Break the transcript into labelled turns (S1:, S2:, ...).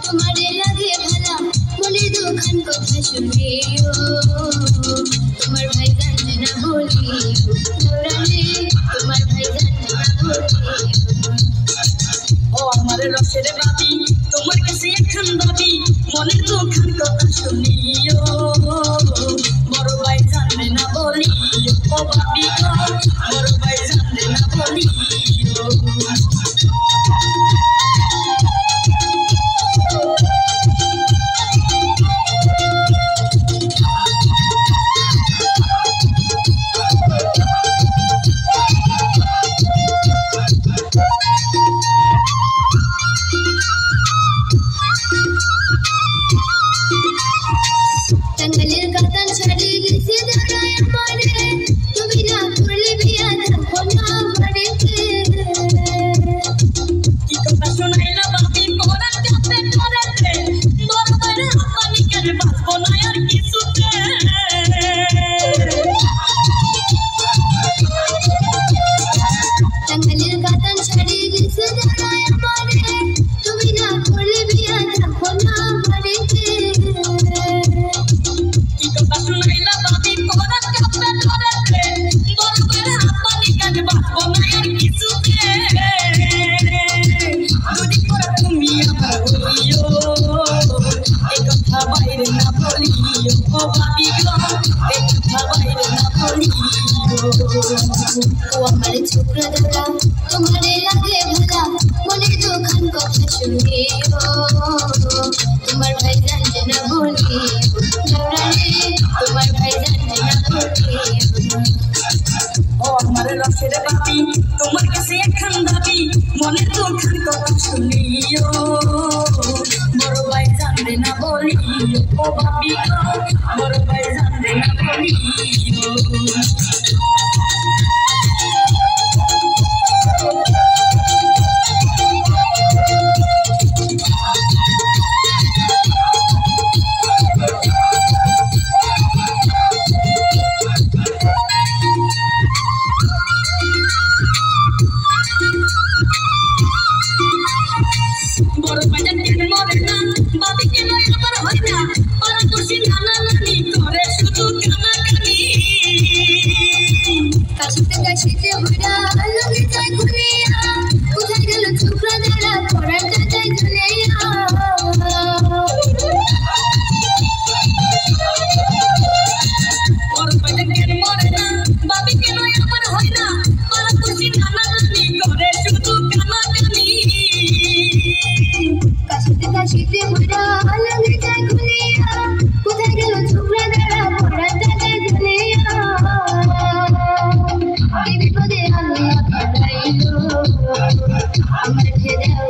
S1: তোমারে লাগে ভালা মনে দুখান কথা শুনিও তোমার ভাই জানে না বলিও নৌরানি তোমার ভাই জানে না বলিও
S2: ও আমার রসের বাবি তোমার কাছে এখন দাবি মনের দুখান কথা শুনিও বড় ভাই জানে না বলিও ও বাবি গো বড় ভাই জানে না বলিও
S1: টাঙ্গাইলের কাতান ছাড়ি গেছে দাঁড়ায় আমারে তুমি না করলে বিয়া থাকো না বাড়িতে
S2: কি কথা শোনাইলা বাবি পরার কাছে পরাতে বড় বড় হাতানি কেন বাঁচবো না আর কিছুতে
S1: টাঙ্গাইলের কাতান ছাড়ি গেছে দাঁড়ায় আমারে তুমি না করলে বিয়া থাকো না বাড়িতে
S2: কি কথা শোনাইলা বাবি পরার কাছে পরাতে বড় বড় হাতানি কেন বাঁচবো না আর কিছুতে যদি পরা তুমি আমার বলিও এই কথা বাইরে না বলিও ও বাবি গো এই কথা বাইরে না বলিও
S1: ও আমার ছোকরা দাদা তোমারে লাগে ভালা মনে দুখান কথা শুনিও তোমার ভাই জানে না বলিও নৌরানি তোমার ভাই জানে না বলিও
S2: ও আমার রসের বাবি তোমার কাছে এখন দাবি মনের দুখান কথা শুনিও বড় ভাই জানবে না বলিও ও বাবি গো বড় ভাই জানবে না বলিও বড় বাজার কেন মরে না বাবি কেন আমার হয় না পাড়া পড়শি নানা নানি করে শুধু কানাকানি
S1: কাশিতে ভরা লাগে যায় ঘুরিয়া কোথায় গেল ছোকরা দাদা পড়ার জায়গায় চলিয়া
S2: বড় বাজার কেন মরে না বাবি কেন আমার হয় না পাড়া পড়শি নানা নানি করে শুধু কানাকানি
S1: কাশিতে ভরা লাগে যায় ঘুরিয়া কোথায় গেল ছোকরা দাদা পড়ার জায়গায় চলিয়া কি বিপদে আল্লাহ পাঠাইলো আমার খেদেও